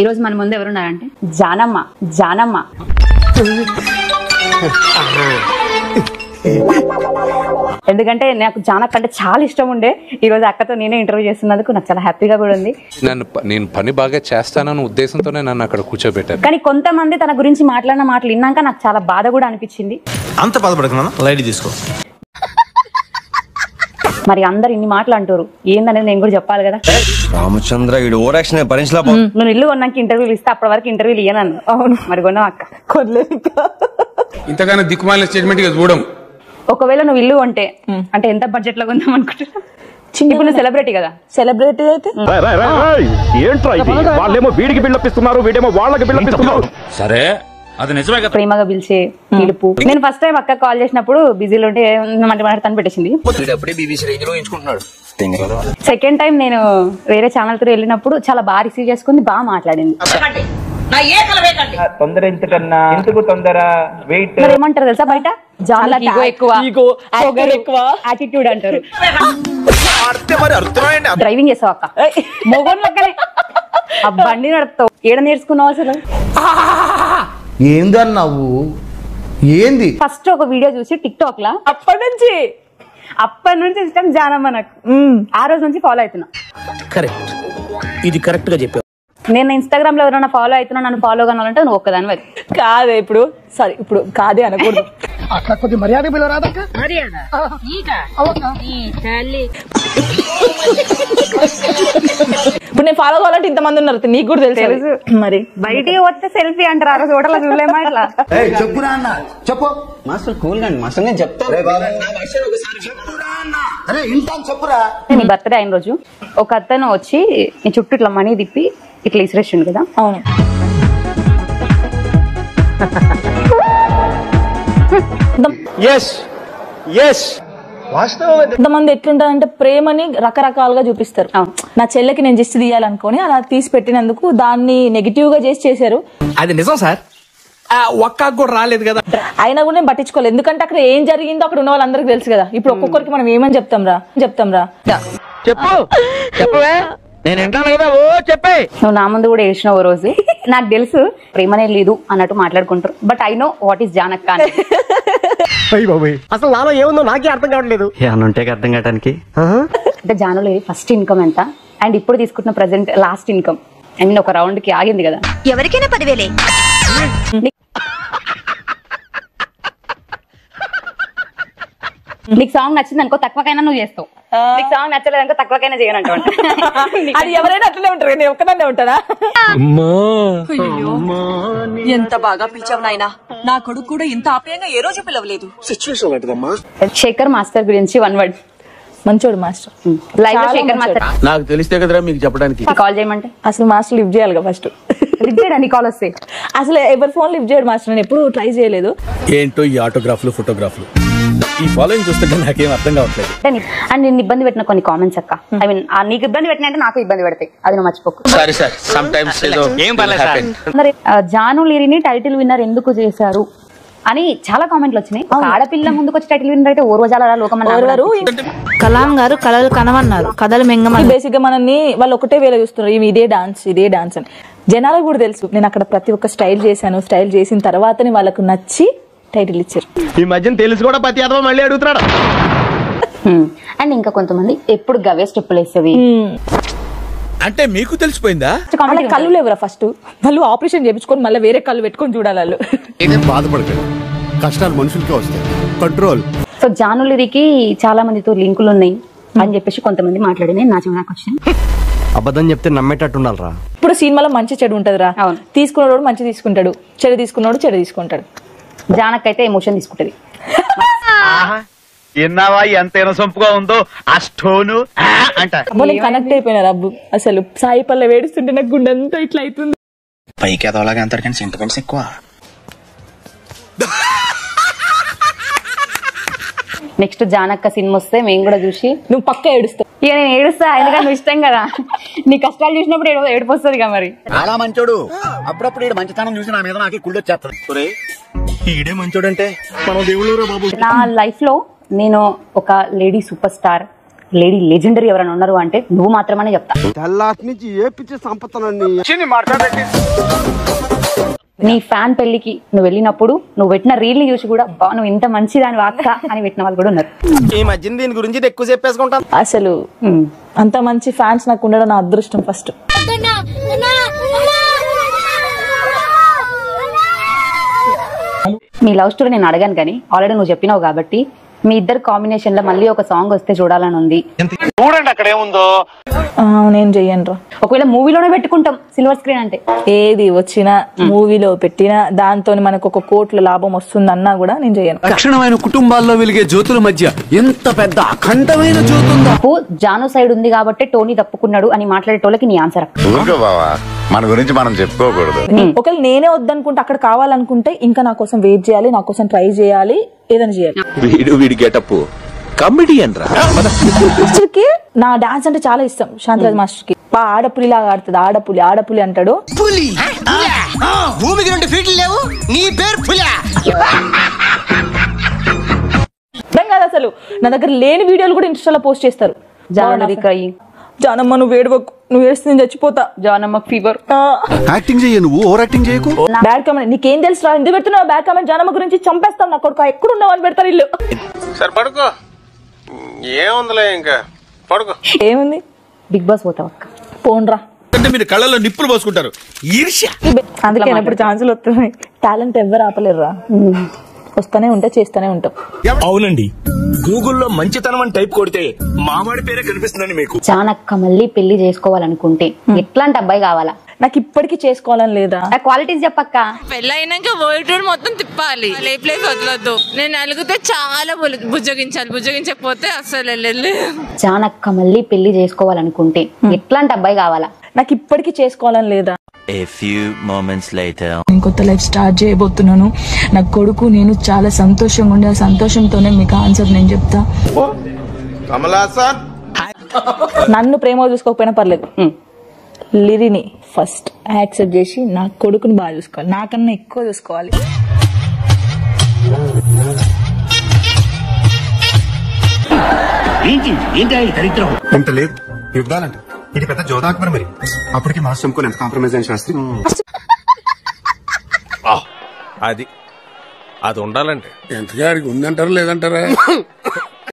ఈ రోజు మన ముందు ఎవరున్నారంటే జానమ్మ. జానమ్మ ఎందుకంటే నాకు జానక్ అంటే చాలా ఇష్టం ఉండే. ఈ రోజు అక్కతో నేనే ఇంటర్వ్యూ చేస్తున్నందుకు నాకు చాలా హ్యాపీగా కూడా ఉంది. నేను పని బాగా చేస్తానన్న ఉద్దేశంతోనే నన్ను అక్కడ కూర్చోబెట్టారు. కానీ కొంతమంది తన గురించి మాట్లాడిన మాటలు విన్నాక నాకు చాలా బాధ కూడా అనిపించింది. అంత బాధపడకున్నా లైట్ తీసుకో. మరి అందరు ఇన్ని మాటలు అంటారు ఏందనేది నేను కూడా చెప్పాలి కదా. రామచంద్ర నువ్వు ఇల్లు కొన్నాక ఇంటర్వ్యూలు ఇస్తే అప్పటి వరకు ఇంటర్వ్యూలు ఇయ్యనన్ను. అవును మరి కొన్నావు అక్క. ఇంతగానో దిక్కుమాలిన స్టేట్మెంట్ చూడం. ఒకవేళ నువ్వు ఇల్లు కొంటే అంటే ఎంత బడ్జెట్ లో కొందాం అనుకుంటున్నా? ఇప్పుడు నువ్వు సెలబ్రిటీ కదా. సెలబ్రిటీ అయితే వాళ్ళేమో వీడికి బిల్డపిస్తున్నారు, వీడేమో వాళ్ళకి బిల్డపిస్తున్నారు. సరే అది నిజమే కదా. ప్రేమగా పిలిచే పిలుపు. నేను ఫస్ట్ టైం అక్క కాల్ చేసినప్పుడు బిజీలో ఉంటే తను పెట్టేసింది. సెకండ్ టైం నేను వేరే ఛానల్ తో వెళ్ళినప్పుడు చాలా బాగా రిసీవ్ చేసుకుంది, బాగా మాట్లాడింది. తొందర ఎంతకన్నా ఎందుకు తొందర వెయిట్ ఏమంటారు తెలుసా బయట? చాలా ఎక్కువ యాటిట్యూడ్ అంటారు. డ్రైవింగ్ చేసావు అక్క, మొగోన్ లెక్కనే ఆ బండి నడుపుతావు. ఏడ నేర్చుకున్నావు అసలు? ఏందన్నావు? ఏంది? ఫస్ట్ ఒక వీడియో చూసి టిక్ టాక్ లా అప్పటి నుంచి ఇష్టం జానమ్మ నాకు. ఆ రోజు నుంచి ఫాలో అవుతున్నా. కరెక్ట్, ఇది కరెక్ట్ గా చెప్పావు. నేను ఇన్స్టాగ్రామ్ లో ఎవరైనా ఫాలో అవుతున్నా, నన్ను ఫాలో కావాలంటే నువ్వు ఒక్కదాని వైపు కాదే. ఇప్పుడు సారీ, ఇప్పుడు కాదే అనకూడదు. అట్లా కొద్ది మర్యాద పిలవరాదక్క. ఇప్పుడు నేను ఫాలో కావాలంటే ఇంతమంది ఉన్నారు, నీకు కూడా తెలుసు. మరి బయటికి వస్తే సెల్ఫీ అంటారు, ఆ రోజు హోటల్ చూడలేమా ఇట్లా? చెప్పురా అన్న, చెప్పు మాస్టర్ కూల్ గా మాస్టర్ నేను చెప్తాను. చెప్పురా. నీ బర్త్డే అయిన రోజు ఒక అతను వచ్చి నీ చుట్టూ ఇట్లా మనీ తిప్పి ఇట్లా ఇసిరేసిండు కదా. అవును. కొంతమంది ఎట్లుంటారంటే ప్రేమని రకరకాలుగా చూపిస్తారు. నా చెల్లెకి నేను దిష్టి తీయాలనుకుని అలా తీసి పెట్టినందుకు దాన్ని నెగిటివ్ గా చేశారు. అది నిజం సార్, ఒక్క కూడా రాలేదు కదా. అయినా కూడా నేను పట్టించుకోలేదు, ఎందుకంటే అక్కడ ఏం జరిగిందో అక్కడ ఉన్న వాళ్ళందరికీ తెలుసు కదా. ఇప్పుడు ఒక్కొక్కరికి మనం ఏమని చెప్తాం రా చెప్పు చెప్పవే, నేను వింటాను కదా. ఓ చెప్పే. నువ్వు నా ముందు కూడా ఏడ్చినావు ఓ రోజు. నాకు తెలుసు ప్రేమనే లేదు అన్నట్టు మాట్లాడుకుంటారు, but I know what is Janak. అసలు నాలో ఏముందో నాకే అర్థం కావట్లేదు. ఏమన్నుంటే అర్థం కావడానికి అంటే జానులో ఫస్ట్ ఇన్కమ్ ఎంత అండ్ ఇప్పుడు తీసుకుంటున్న present last income? I mean ఒక రౌండ్ కి ఆగింది కదా. ఎవరికైనా 10,000. నీకు సాంగ్ నచ్చింది అనుకో తక్కువకైనా నువ్వు చేస్తావు, నీకు సాంగ్ నచ్చలేదు అనుకో తక్కువకైనా చేయనంట. అది ఎవరైనా అట్లనే ఉంటారు, నేను ఒక్కదాన్నే ఉంటానా? ఎంత బాగా పిలిచావు నాయనా, నా కొడుకు కూడా ఇంత ఆప్యాయంగా ఏ రోజు పిలవలేదు. శేఖర్ మాస్టర్ గురించి వన్ వర్డ్. మంచోడు మాస్టర్. లైవ్ లో శేఖర్ మాస్టర్ నాకు తెలిస్తే కదరా మీకు చెప్పడానికి. కాల్ చేయమంటే అసలు మాస్టర్ లిఫ్ట్ చేయాలిగా ఫస్ట్. లిఫ్ట్ చేయడానికి కాల్ వస్తే అసలు ఎవరి ఫోన్ లిఫ్ట్ చేయడు మాస్టర్, నేను ఎప్పుడు ట్రై చేయలేదు. ఏంటో ఈ ఆటోగ్రాఫ్లు ఫోటోగ్రాఫ్లు ఈ ఫాలోయింగ్ చూస్తుంటే నాకేం అర్థం కావట్లేదు. అండ్ నేను ఇబ్బంది పెట్టిన కొన్ని కామెంట్స్ అక్క, ఐ మీన్ నీకు ఇబ్బంది పెట్టిన అంటే నాకు ఇబ్బంది పెడతాయి, అది నువ్వు మర్చిపోకు. మరి జాను లిరిని టైటిల్ విన్నర్ ఎందుకు చేశారు అని చాలా కామెంట్లు వచ్చినాయి. ఒక ఆడపిల్ల ముందుకు వచ్చి టైటిల్ విన్నర్ అయితే ఓర్వజాల లోకమన్నారు. కలాం గారు కళలు కనవన్నారు, కథలు మెంగమని. బేసిక్ గా మనల్ని వాళ్ళు ఒకటే వేళ చూస్తున్నారు, ఇదే డాన్స్ అని. జనాలకు కూడా తెలుసు నేను అక్కడ ప్రతి ఒక్క స్టైల్ చేశాను. స్టైల్ చేసిన తర్వాతనే వాళ్ళకు నచ్చి టైటిల్ ఇచ్చారు. ఈ మధ్యన తెలుసు కూడా ప్రతి అదవ మళ్ళీ అడుగుతున్నాడు. అండ్ ఇంకా కొంతమంది ఎప్పుడు గవే స్టెప్పులు వేసేవి అంటే మీకు తెలిసిపోయిందా? కళ్ళు లేవురా ఫస్ట్, వాళ్ళు ఆపరేషన్ చేయించుకొని మళ్ళీ వేరే కళ్ళు పెట్టుకొని చూడాలి వాళ్ళు. బాధపడకండి, కష్టాలు మనుషులకే వస్తాయి. కంట్రోల్. సో జానులిరికి చాలా మందితో లింకులు ఉన్నాయి అని చెప్పేసి కొంతమంది మాట్లాడినాయి, నా చెవికి వచ్చినాయి. అబద్ధం చెప్తే నమ్మేటట్టు ఉండాలరా. ఇప్పుడు సినిమాలో మంచి చెడు ఉంటది రా. తీసుకున్నాడు మంచి తీసుకుంటాడు, చెడు తీసుకున్నాడు చెడు తీసుకుంటాడు. జానక్ అయితే ఎమోషన్ తీసుకుంటది. విన్నావా ఎంత సొంపుగా ఉందో ఆ స్టోను అంట. కనెక్ట్ అయిపోయినారు అబ్బు. అసలు సాయి పల్లె వేడుస్తుంటే నాకు గుండె అంతా ఇట్లా అవుతుంది. పైకి అదోలాగా అంటారు కానీ సెంటిమెంట్స్ ఎక్కువ. నెక్స్ట్ జానక్క సినిమా వస్తే మేము కూడా చూసి నువ్వు పక్క ఏడుస్తావు. ఇక నేను ఏడుస్తా, ఎందుకంటే నువ్వు ఇష్టం కదా. నీ కష్టాలు చూసినప్పుడు ఏడుపు వస్తుంది కదా. మరి చాలా మంచోడు, అప్పుడప్పుడు మంచితనం చూసి నా మీద నాకు కుళ్ళు వచ్చేస్తుంది. ఈడే మంచోడు అంటే మనం దేవుళ్ళరా బాబు. నా లైఫ్ లో నేను ఒక lady super star lady legendary ఎవరైనా ఉన్నారు అంటే నువ్వు మాత్రమనే చెప్తా. నీ ఫ్యాన్ పెళ్లికి నువ్వు వెళ్ళినప్పుడు నువ్వు పెట్టిన రీల్ చూసి కూడా బా నువ్వు ఇంత మంచిదాని వాక్క అని పెట్టిన వాళ్ళు కూడా ఉన్నారు. ఈ మధ్య దీని గురించి ఎక్కువ చెప్పేసుకుంటాను. అసలు అంత మంచి ఫ్యాన్స్ నాకు ఉండడం నా అదృష్టం ఫస్ట్. మీ లవ్ స్టోరీ నేను అడగాను కానీ ఆల్రెడీ నువ్వు చెప్పినావు కాబట్టి మీ ఇద్దరు కాంబినేషన్ లో మళ్ళీ ఒక సాంగ్ వస్తే చూడాలని ఉంది. చూడండి అక్కడ ఏముందో. నేను చెయ్యను రా. ఒకవేళ మూవీలోనే పెట్టుకుంటాం సిల్వర్ స్క్రీన్ అంటే. ఏది వచ్చినా మూవీలో పెట్టినా దాంతో మనకు 1 కోట్ల లాభం వస్తుందన్నా కూడా నేను చెయ్యను. లక్షణమైన కుటుంబాల్లో వెలిగే జ్యోతుల మధ్య ఎంత పెద్ద అఖండమైన జ్యోతి ఉందా. జాను సైడ్ ఉంది కాబట్టి టోనీ తప్పుకున్నాడు అని మాట్లాడేటోళ్ళకి నీ ఆన్సర్. మన గురించి మనం చెప్పుకోకూడదు. ఒకవేళ నేనే వద్దనుకుంటే అక్కడ కావాలనుకుంటే ఇంకా నా కోసం వెయిట్ చేయాలి, నా కోసం ట్రై చేయాలి, ఏదైనా చేయాలి. వీడి గెటప్ కమెడియన్ రా. మాస్టర్ కి నా డాన్స్ అంటే చాలా ఇష్టం. శాంతిరాజ్ మాస్టర్ కి ఆడపులి లాగా ఆడుతుంది. ఆడపులి అంటాడు. భూమికి 2 ఫీట్లు లేవు, నీ పేరు పులి. కాదు అసలు నా దగ్గర లేని వీడియోలు కూడా ఇన్స్టాలో పోస్ట్ చేస్తారు. జానమ్మ నువ్వు వేడవకు, నువ్వు వేస్తే నేను చచ్చిపోతా. జానమ్మ ఫీవర్. యాక్టింగ్ చెయ్యి, నువ్వు ఓవర్ యాక్టింగ్ చేయకు. బ్యాడ్ కామెంట్ నీకేం తెలుసు రా, ఎందుకు పెడుతున్నావు బ్యాడ్ కామెంట్? జానమ్మ గురించి చంపేస్తాం నా కొడుకు, ఎక్కడున్నావు అని పెడతారు ఇల్లు. సరే పడుకో, ఏముందిలే ఇంకా పడుకో. ఏముంది బిగ్ బాస్ పోతావు అక్క. పోన్రా. అంటే మీరు కళ్ళల్లో నిప్పులు పోసుకుంటారు. ఈర్ష్య. అందుకే ఇప్పుడు ఛాన్సులు వస్తున్నాయి. టాలెంట్ ఎవరు ఆపలేరురా, వస్తూనే ఉంటే చేస్తూనే ఉంటాం. అవునండి, గూగుల్లో మంచితనం అని టైప్ కొడితే మావాడి పేరే కనిపిస్తుందండి మీకు. చానక్క మళ్ళీ పెళ్లి చేసుకోవాలనుకుంటే ఎట్లాంటి అబ్బాయి కావాలా? నాకు ఇప్పటికీ చేసుకోవాలని లేదా? క్వాలిటీస్ చెప్పక్క. పెళ్ళైనాక వరల్డ్ టూర్ మొత్తం తిప్పాలి, ప్లేస్ వదలొద్దు. నేను అలిగితే చాలా బుజ్జగించాలి, బుజ్జగించకపోతే అసలు వెళ్ళలేదు. చానక్క మళ్ళీ పెళ్లి చేసుకోవాలనుకుంటే ఎట్లాంటి అబ్బాయి కావాలా? నాకు ఇప్పటికీ చేసుకోవాలని లేదా? A few moments later. నేను కొత్త లైఫ్ స్టార్ట్ చేయబోతున్నాను. నా కొడుకు నేను చాలా సంతోషంగా ఉండే, ఆ సంతోషంతోనే మీకు ఆన్సర్ నేను చెప్తా. నన్ను ప్రేమ చూసుకోకపోయినా పర్లేదు, లిరిని ఫస్ట్ యాక్సెప్ట్ చేసి నా కొడుకుని బాగా చూసుకోవాలి, నాకన్నా ఎక్కువ చూసుకోవాలి. ఇంత లేదు యుద్ధాలంటే ఇది పెద్ద జోదాక్బర్. మరి అప్పటికి మాస్ చంపుకొని ఎంత కాంప్రమైజ్ అయిన శాస్త్రి. అది ఉండాలంటే ఎంతగా ఉందంటారా లేదంటారా?